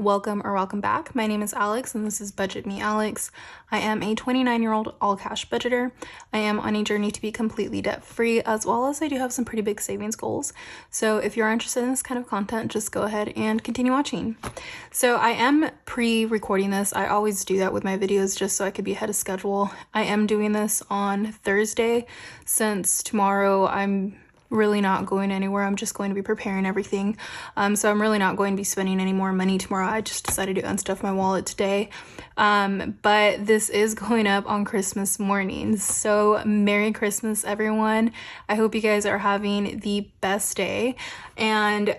welcome or welcome back. My name is Alex and this is Budget Me Alex. I am a 29-year-old all-cash budgeter. I am on a journey to be completely debt-free, as well as I do have some pretty big savings goals. So if you're interested in this kind of content, just go ahead and continue watching. So I am pre-recording this. I always do that with my videos just so I could be ahead of schedule. I am doing this on Thursday since tomorrow I'm really not going anywhere. I'm just going to be preparing everything. So I'm really not going to be spending any more money tomorrow. I just decided to unstuff my wallet today. But this is going up on Christmas morning. So Merry Christmas, everyone. I hope you guys are having the best day. And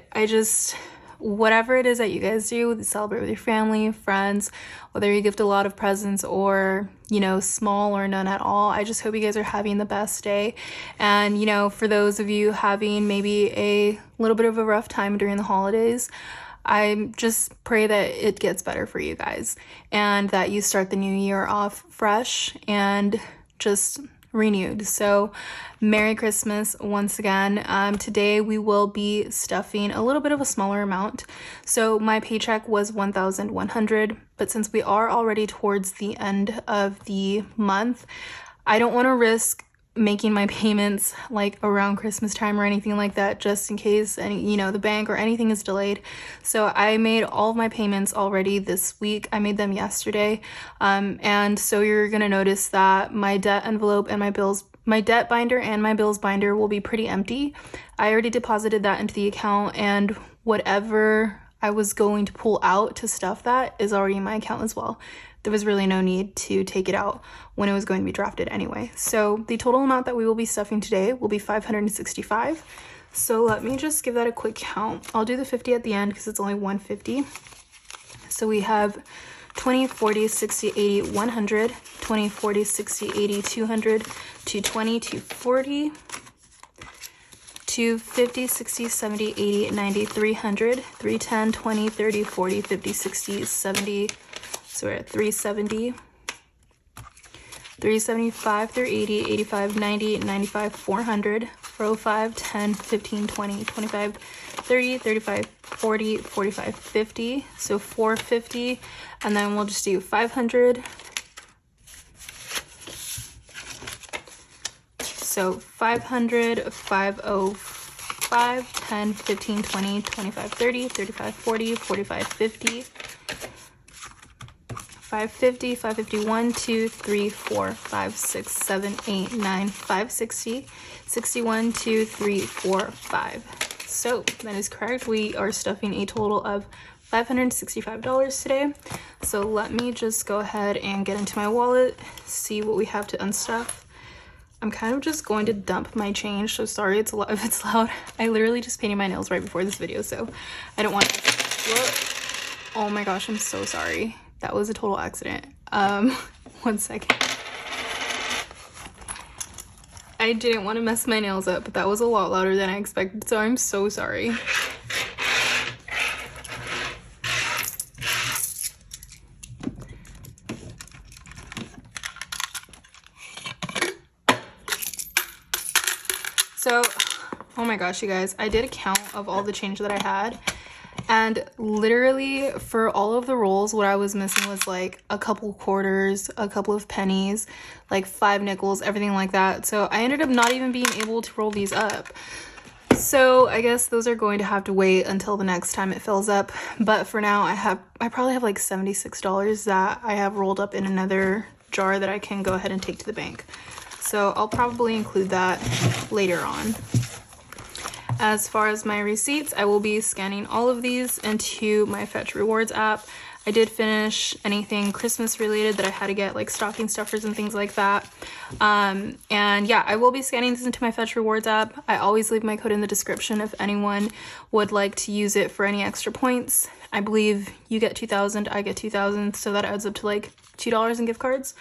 whatever it is that you guys do, celebrate with your family, friends, whether you gift a lot of presents or, small or none at all. I just hope you guys are having the best day. And, for those of you having maybe a little bit of a rough time during the holidays, I just pray that it gets better for you guys and that you start the new year off fresh and just renewed. So Merry Christmas once again. Today we will be stuffing a little bit of a smaller amount. So my paycheck was $1,100, but since we are already towards the end of the month, I don't want to risk making my payments like around Christmas time or anything like that, just in case the bank or anything is delayed. So I made all of my payments already this week. I made them yesterday. And so you're gonna notice that my debt envelope and my debt binder and my bills binder will be pretty empty. I already deposited that into the account, and whatever I was going to pull out to stuff that is already in my account as well. There was really no need to take it out when it was going to be drafted anyway. So the total amount that we will be stuffing today will be $565. So let me just give that a quick count. I'll do the 50 at the end because it's only 150. So we have 20, 40, 60, 80, 100, 20, 40, 60, 80, 200, 220, 240, 250, 60, 70, 80, 90, 300, 310, 20, 30, 40, 50, 60, 70. So we're at 370, 375, 380, 85, 90, 95, 400, 405, 10, 15, 20, 25, 30, 35, 40, 45, 50. So 450, and then we'll just do 500. So 500, 505, 10, 15, 20, 25, 30, 35, 40, 45, 50. 550, 551, 2, 3, 4, 5, 6, 7, 8, 9, 560, 61, 2, 3, 4, 5. So that is correct. We are stuffing a total of $565 today. So let me just go ahead and get into my wallet, see what we have to unstuff. I'm kind of just going to dump my change, so sorry if it's loud. I literally just painted my nails right before this video, so I don't want to look. Oh my gosh, I'm so sorry. That was a total accident. 1 second. I didn't want to mess my nails up, but that was a lot louder than I expected, so I'm so sorry. So, oh my gosh, you guys, I did a count of all the change that I had. And literally for all of the rolls, what I was missing was like a couple quarters, a couple of pennies, like 5 nickels, everything like that. So I ended up not even being able to roll these up. So I guess those are going to have to wait until the next time it fills up. But for now, I probably have like $76 that I have rolled up in another jar that I can go ahead and take to the bank. So I'll probably include that later on. As far as my receipts, I will be scanning all of these into my Fetch Rewards app. I did finish anything Christmas related that I had to get, like stocking stuffers and things like that. And yeah, I will be scanning this into my Fetch Rewards app. I always leave my code in the description if anyone would like to use it for any extra points. I believe you get 2,000, I get 2,000, so that adds up to like $2 in gift cards.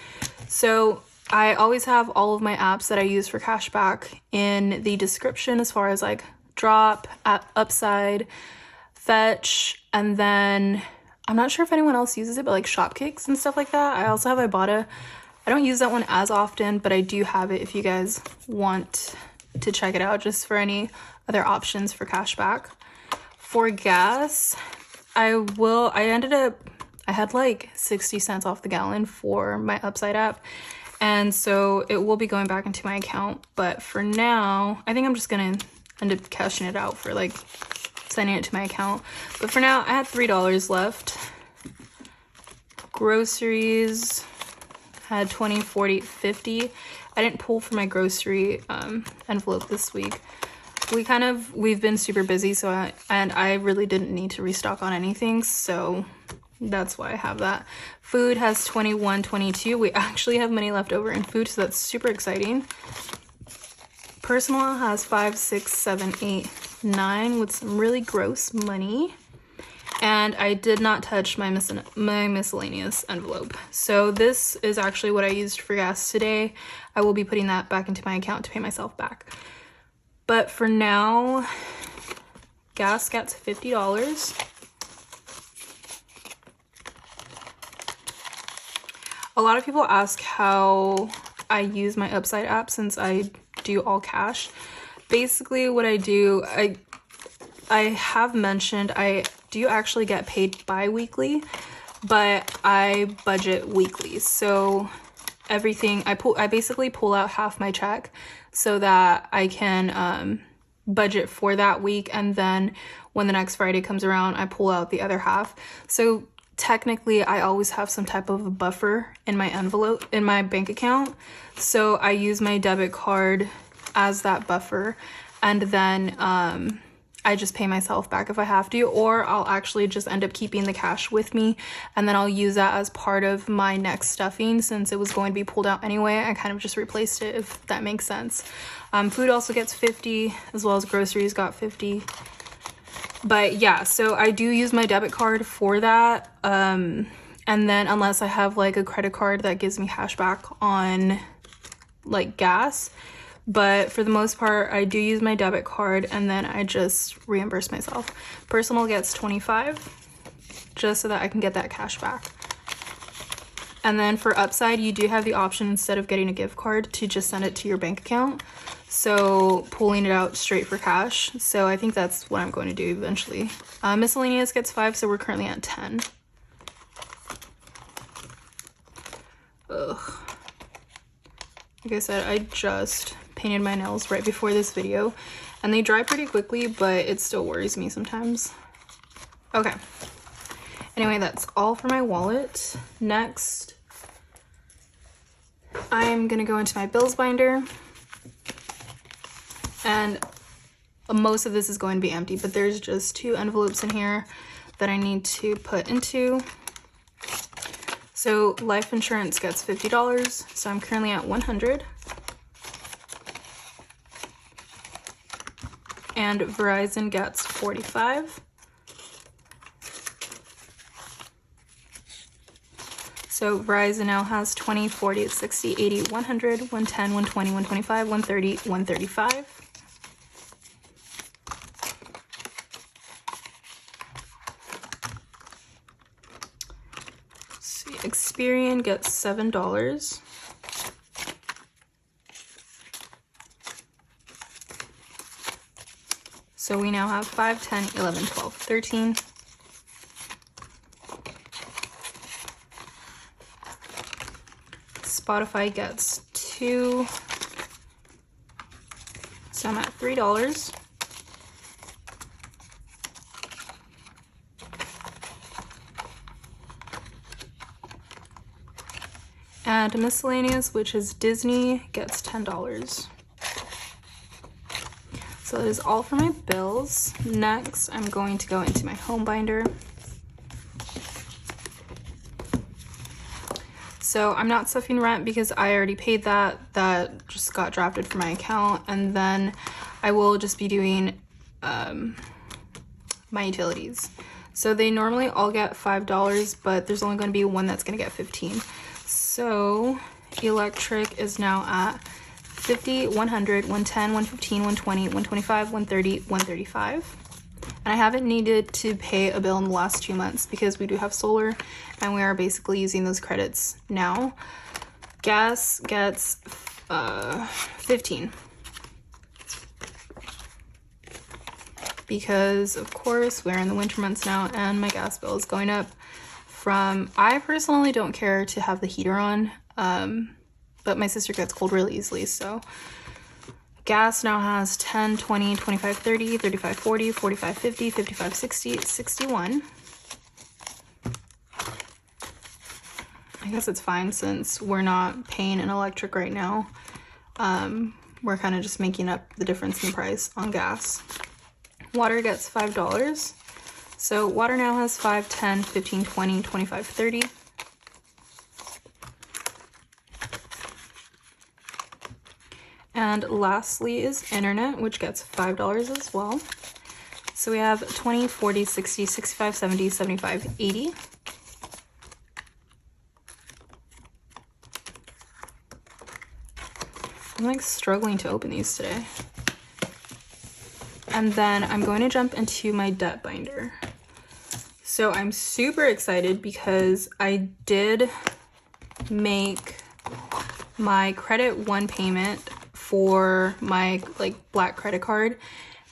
So I always have all of my apps that I use for cashback in the description, as far as like Drop, Upside, Fetch, and then I'm not sure if anyone else uses it, but like Shopkicks and stuff like that. I also have Ibotta. I don't use that one as often, but I do have it if you guys want to check it out, just for any other options for cashback. For gas, I had like 60 cents off the gallon for my Upside app. And so it will be going back into my account. But for now, I think I'm just gonna end up cashing it out for like sending it to my account. But for now, I had $3 left. Groceries had 20, 40, 50. I didn't pull for my grocery envelope this week. We've been super busy, so I really didn't need to restock on anything, so that's why I have that. Food has 21, 22. We actually have money left over in food, so that's super exciting. Personal has 5, 6, 7, 8, 9 with some really gross money. And I did not touch my miscellaneous envelope. So this is actually what I used for gas today. I will be putting that back into my account to pay myself back. But for now, gas gets $50. A lot of people ask how I use my Upside app since I do all cash. Basically what I do, I have mentioned I do actually get paid bi-weekly, but I budget weekly. So everything I basically pull out half my check so that I can budget for that week, and then when the next Friday comes around, I pull out the other half. So technically I always have some type of a buffer in my envelope in my bank account. So I use my debit card as that buffer, and then I just pay myself back if I have to, or I'll actually just end up keeping the cash with me, and then I'll use that as part of my next stuffing since it was going to be pulled out anyway. I kind of just replaced it, if that makes sense. Food also gets 50, as well as groceries got 50. But yeah, so I do use my debit card for that. And then unless I have like a credit card that gives me cash back on like gas. But for the most part, I do use my debit card, and then I just reimburse myself. Personal gets 25, just so that I can get that cash back. And then for Upside, you do have the option, instead of getting a gift card, to just send it to your bank account. So pulling it out straight for cash. So I think that's what I'm going to do eventually. Miscellaneous gets 5, so we're currently at 10. Ugh. Like I said, I just painted my nails right before this video, and they dry pretty quickly, but it still worries me sometimes. Okay. Anyway, that's all for my wallet. Next, I'm gonna go into my bills binder, and most of this is going to be empty, but there's just 2 envelopes in here that I need to put into. So life insurance gets $50, so I'm currently at 100. And Verizon gets 45. So Verizon now has 20, 40, 60, 80, 100, 110, 120, 125, 130, 135. Experian gets $7. So we now have 5, 10, 11, 12, 13. Spotify gets 2. So I'm at $3. And miscellaneous, which is Disney, gets $10. So that is all for my bills. Next, I'm going to go into my home binder. So I'm not stuffing rent because I already paid that. That just got drafted from my account. And then I will just be doing my utilities. So they normally all get $5, but there's only going to be one that's going to get 15. So electric is now at 50, 100, 110, 115, 120, 125, 130, 135. And I haven't needed to pay a bill in the last 2 months because we do have solar and we are basically using those credits now. Gas gets 15. because of course we're in the winter months now and my gas bill is going up from, I personally don't care to have the heater on, but my sister gets cold really easily. So gas now has 10, 20, 25, 30, 35, 40, 45, 50, 55, 60, 61. I guess it's fine since we're not paying an electric right now. We're kind of just making up the difference in the price on gas. Water gets $5. So water now has 5, 10, 15, 20, 25, 30. And lastly is internet, which gets $5 as well. So we have 20, 40, 60, 65, 70, 75, 80. I'm like struggling to open these today. And then I'm going to jump into my debt binder. So I'm super excited because I did make my credit one payment for my like Black credit card,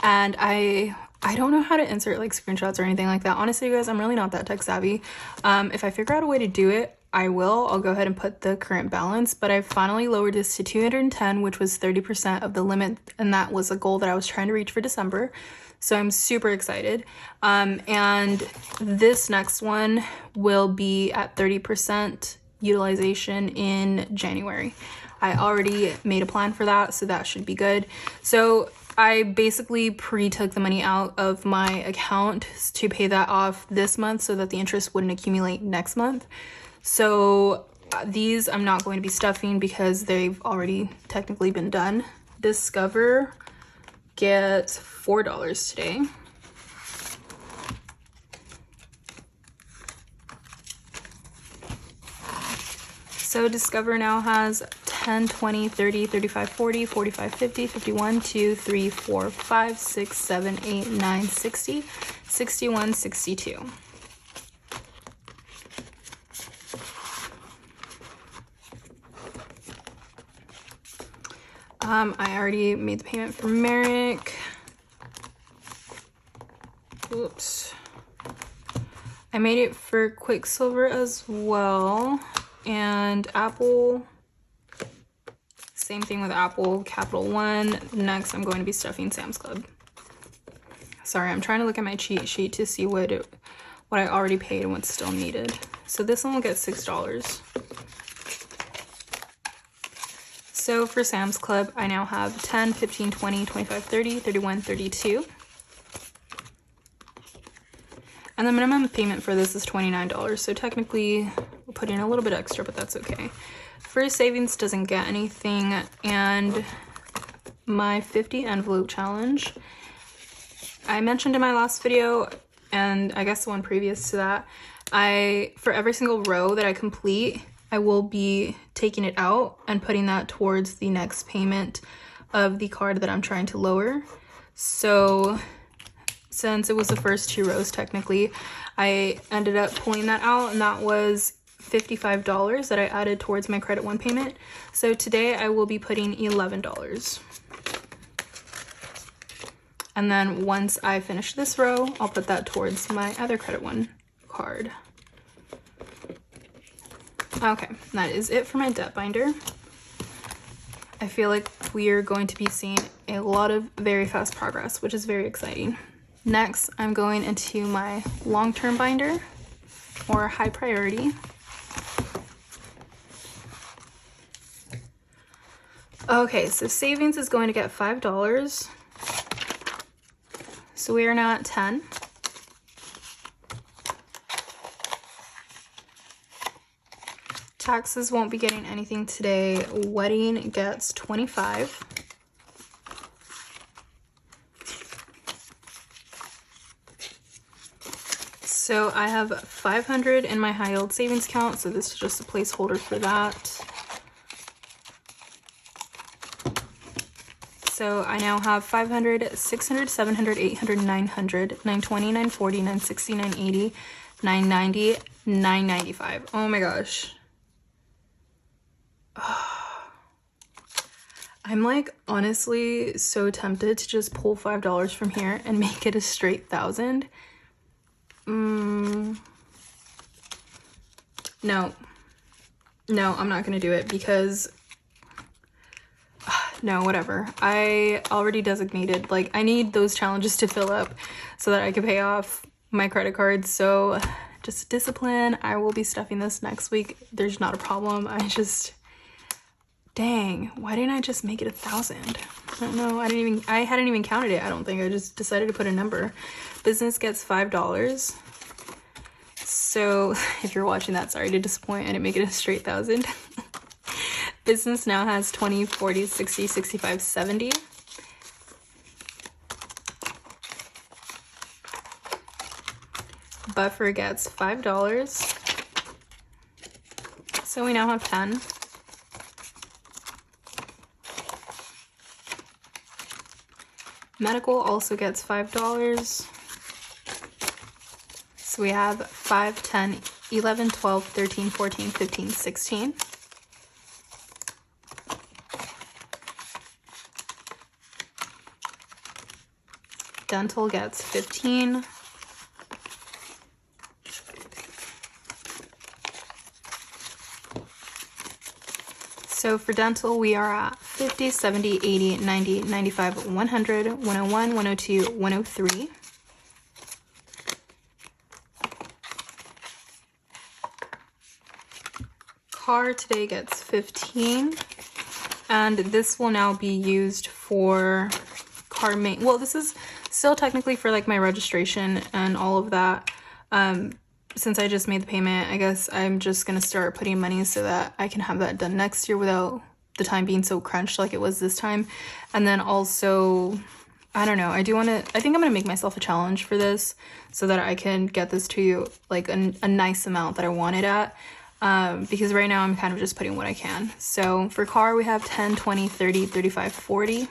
and I don't know how to insert like screenshots or anything like that. Honestly, you guys, I'm really not that tech savvy. If I figure out a way to do it, I will. I'll go ahead and put the current balance, but I've finally lowered this to 210, which was 30% of the limit, and that was a goal that I was trying to reach for December. So I'm super excited. And this next one will be at 30% utilization in January. I already made a plan for that, so that should be good. So I basically pre-took the money out of my account to pay that off this month so that the interest wouldn't accumulate next month. So these I'm not going to be stuffing because they've already technically been done. Discover gets $4 today. So Discover now has 10, 20, 30, 35, 40, 45, 50, 51, 2, 3, 4, 5, 6, 7, 8, 9, 60, 61, 62. I already made the payment for Merrick. Oops. I made it for Quicksilver as well. And Apple, same thing with Apple, Capital One. Next, I'm going to be stuffing Sam's Club. Sorry, I'm trying to look at my cheat sheet to see what I already paid and what's still needed. So this one will get $6. So for Sam's Club, I now have 10, 15, 20, 25, 30, 31, 32. And the minimum payment for this is $29. So technically, we'll put in a little bit extra, but that's okay. First Savings doesn't get anything. And my 50 envelope challenge, I mentioned in my last video, and I guess the one previous to that, for every single row that I complete, I will be taking it out and putting that towards the next payment of the card that I'm trying to lower. So since it was the first 2 rows technically, I ended up pulling that out, and that was $55 that I added towards my credit one payment. So today I will be putting $11. And then once I finish this row, I'll put that towards my other credit one card. Okay, that is it for my debt binder. I feel like we are going to be seeing a lot of very fast progress, which is very exciting. Next, I'm going into my long-term binder, or high priority. Okay, so savings is going to get $5. So we are now at 10. Taxes won't be getting anything today. Wedding gets 25. So I have 500 in my high yield savings account, so this is just a placeholder for that. So I now have 500, 600, 700, 800, 900, 920, 940, 960, 980, 990, 995. Oh my gosh. I'm like honestly so tempted to just pull $5 from here and make it a straight 1,000. No, I'm not gonna do it because no, whatever. I already designated, like, I need those challenges to fill up so that I can pay off my credit cards. So just discipline. I will be stuffing this next week. There's not a problem. Dang, why didn't I just make it 1,000? I don't know. I hadn't even counted it. I don't think. I just decided to put a number. Business gets $5. So if you're watching that, sorry to disappoint. I didn't make it a straight 1,000. Business now has 20, 40, 60, 65, 70. Buffer gets $5. So we now have 10. Medical also gets $5. So we have 5, 10, 11, 12, 13, 14, 15, 16. Dental gets 15. So for dental, we are at 50, 70, 80, 90, 95, 100, 101, 102, 103. Car today gets 15. And this will now be used for car well, this is still technically for like my registration and all of that. Since I just made the payment, I guess I'm just gonna start putting money so that I can have that done next year without the time being so crunched like it was this time. And then also, I don't know, I think I'm gonna make myself a challenge for this so that I can get this to you like a nice amount that I want it at. Because right now I'm kind of just putting what I can. So for car, we have 10, 20, 30, 35, 40.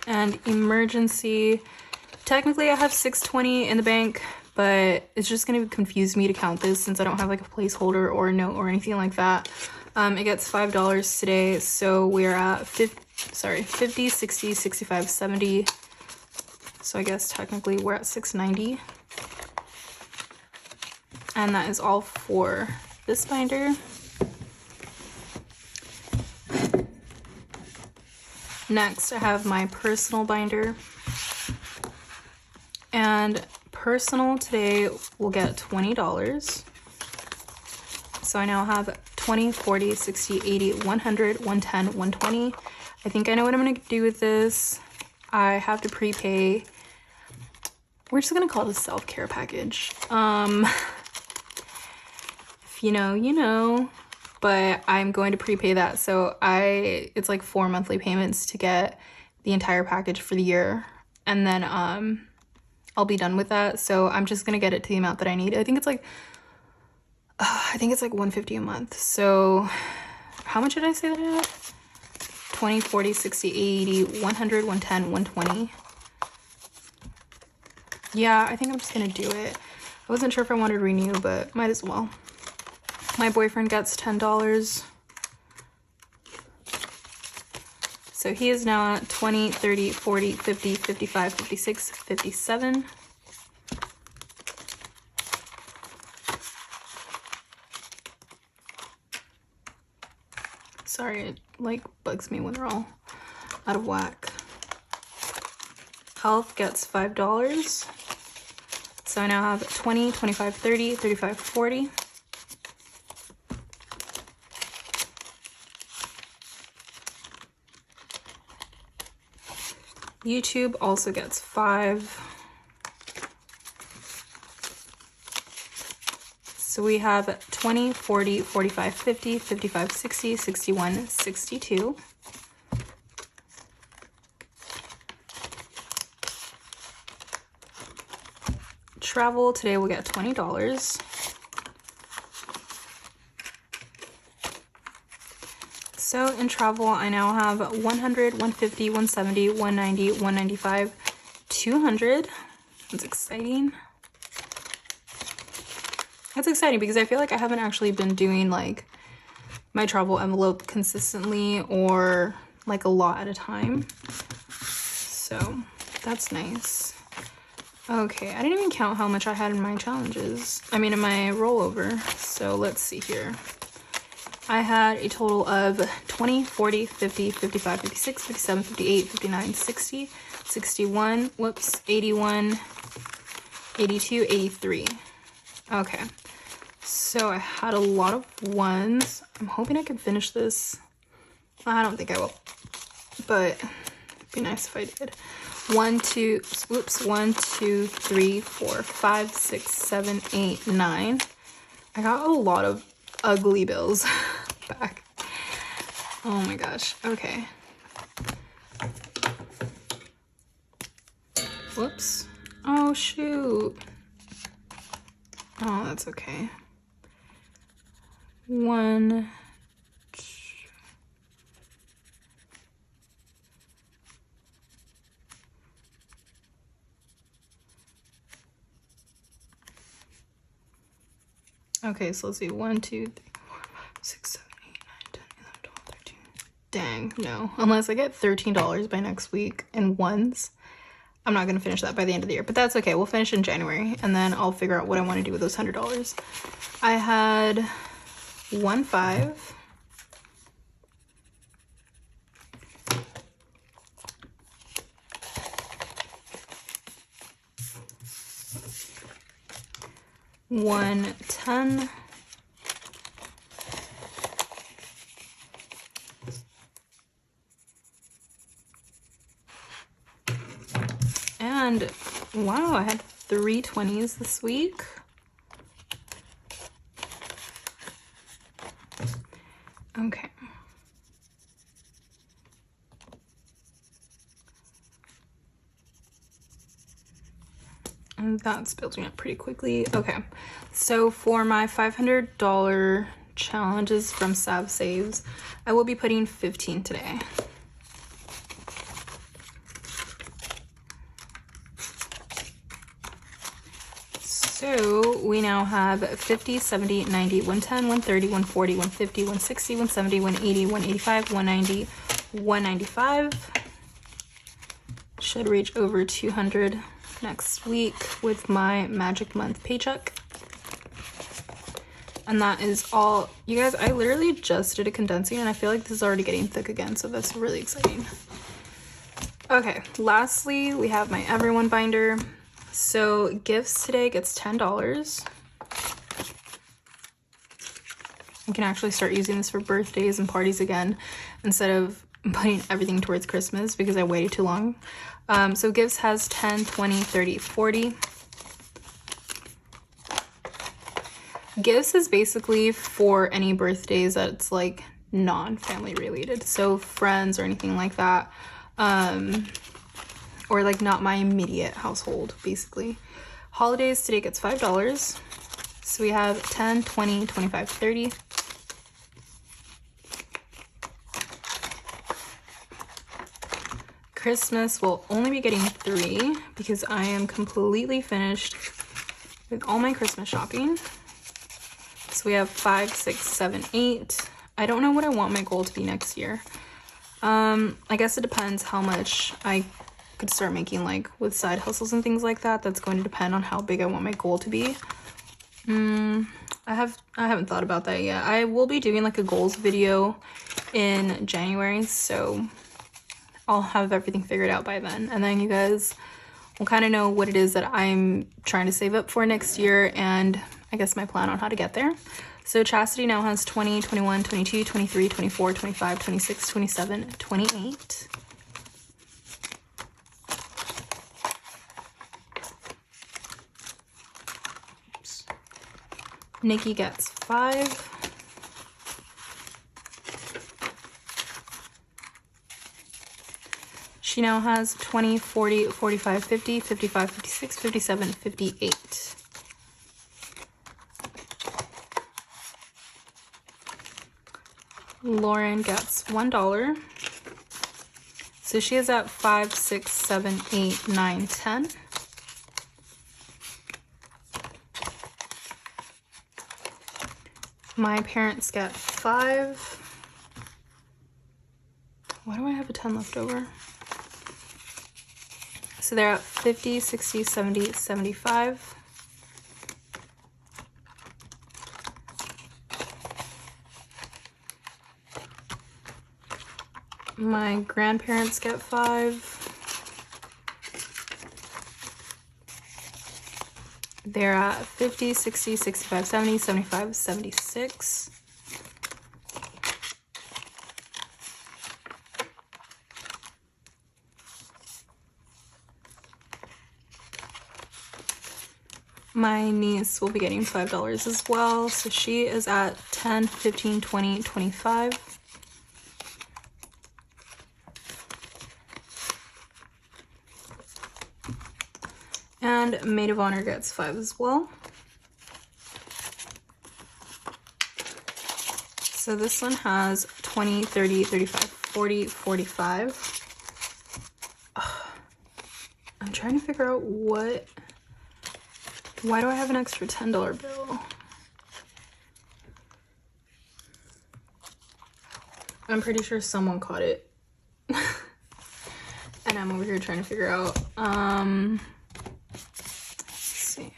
And emergency, technically I have 620 in the bank, but it's just going to confuse me to count this since I don't have like a placeholder or a note or anything like that. It gets $5 today, so we're at 50, 60, 65, 70. So I guess technically we're at 690. And that is all for this binder. Next, I have my personal binder. And personal today will get $20. So I now have 20, 40, 60, 80, 100, 110, 120. I think I know what I'm going to do with this. I have to prepay. We're just going to call it a self-care package. If you know, you know. But I'm going to prepay that. So it's like 4 monthly payments to get the entire package for the year. And then I'll be done with that. So I'm just going to get it to the amount that I need. I think it's like $150 a month. So how much did I say that I had? 20, 40, 60, 80, 100, 110, 120. Yeah, I think I'm just going to do it. I wasn't sure if I wanted to renew, but might as well. My boyfriend gets $10. So he is now at 20, 30, 40, 50, 55, 56, 57. Sorry, it like bugs me when they're all out of whack. Health gets $5. So I now have 20, 25, 30, 35, 40. YouTube also gets 5. So we have 20, 40, 45, 50, 55, 60, 61, 62. Travel today will get $20. So in travel, I now have 100, 150, 170, 190, 195, 200. That's exciting. That's exciting because I feel like I haven't actually been doing like my travel envelope consistently or like a lot at a time. So that's nice. Okay, I didn't even count how much I had in my challenges. I mean, in my rollover. So let's see here. I had a total of 20, 40, 50, 55, 56, 57, 58, 59, 60, 61, whoops, 81, 82, 83. Okay, so I had a lot of ones. I'm hoping I can finish this. I don't think I will, but it'd be nice if I did. 1, 2, 3, 4, 5, 6, 7, 8, 9. I got a lot of ugly bills back. Oh my gosh. Okay. Whoops. Oh shoot. Oh, that's okay. 1, 2. Okay, so let's see. 1, 2, 3, 4, 5, 6, 7, 8, 9, 10, 11, 12, 13. Dang, no. Unless I get $13 by next week in ones, I'm not gonna finish that by the end of the year, but that's okay. We'll finish in January, and then I'll figure out what I want to do with those $100. I had 1, 5. One 10. And wow, I had 3 20s this week. Okay. And that's building up pretty quickly. Okay, so for my $500 challenges from Sav Saves, I will be putting 15 today. So we now have 50, 70, 90, 110, 130, 140, 150, 160, 170, 180, 185, 190, 195. Should reach over 200 next week with my magic month paycheck. And that is all. You guys, I literally just did a condensing and I feel like this is already getting thick again, so that's really exciting. Okay, lastly, we have my everyone binder. So gifts today gets $10. I can actually start using this for birthdays and parties again instead of putting everything towards Christmas because I waited too long. So gifts has 10, 20, 30, 40. Gifts is basically for any birthdays that's like non-family related, so friends or anything like that, or like not my immediate household, basically. Holidays today gets $5. So we have 10, 20, 25, 30. Christmas will only be getting 3 because I am completely finished with all my Christmas shopping. So we have 5, 6, 7, 8. I don't know what I want my goal to be next year. I guess it depends how much I could start making, like with side hustles and things like that. That's going to depend on how big I want my goal to be. I haven't thought about that yet. I will be doing like a goals video in January, so I'll have everything figured out by then, and then you guys will kind of know what it is that I'm trying to save up for next year, and I guess my plan on how to get there. So Chastity now has 20, 21, 22, 23, 24, 25, 26, 27, 28. Oops. Nikki gets 5. She now has 20, 40, 45, 50, 55, 56, 57, 58. Lauren gets $1. So she is at 5, 6, 7, 8, 9, 10. My parents get 5. Why do I have a 10 left over? So they're at 50, 60, 70, 75. My grandparents get 5. They're at 50, 60, 65, 70, 75, 76. My niece will be getting $5 as well, so she is at 10, 15, 20, 25. And Maid of Honor gets 5 as well. So this one has 20, 30, 35, 40, 45. I'm trying to figure out why do I have an extra $10 bill? I'm pretty sure someone caught it. And I'm over here trying to figure out, see.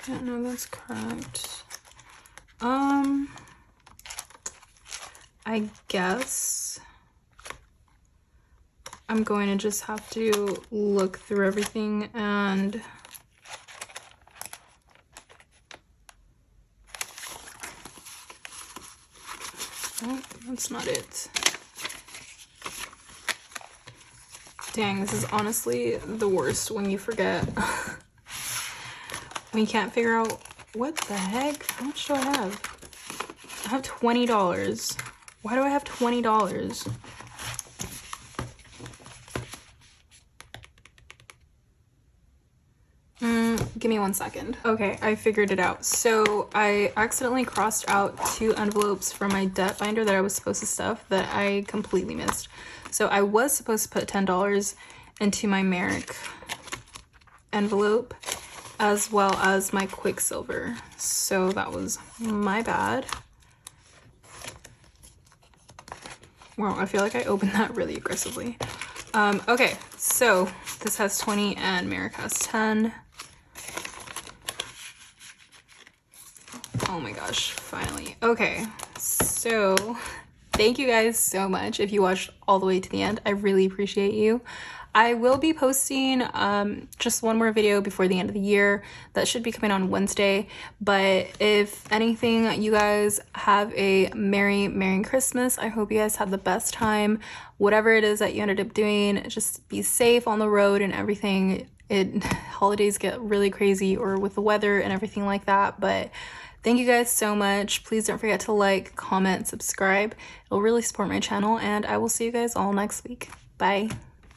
Yeah, no, that's correct. I guess I'm going to just have to look through everything and oh, that's not it. Dang, this is honestly the worst when you forget. When you can't figure out what the heck? How much do I have? I have $20. Why do I have $20? Give me 1 second. Okay, I figured it out. So I accidentally crossed out 2 envelopes from my debt binder that I was supposed to stuff that I completely missed. So I was supposed to put $10 into my Merrick envelope as well as my Quicksilver. So that was my bad. Wow, I feel like I opened that really aggressively. Okay, so this has 20 and Merrick has 10. Oh my gosh, finally. Okay, so thank you guys so much if you watched all the way to the end. I really appreciate you. I will be posting just one more video before the end of the year. That should be coming on Wednesday. But if anything, you guys have a Merry Christmas. I hope you guys had the best time. Whatever it is that you ended up doing, just be safe on the road and everything. Holidays get really crazy or with the weather and everything like that. But thank you guys so much. Please don't forget to like, comment, subscribe. It'll really support my channel. And I will see you guys all next week. Bye.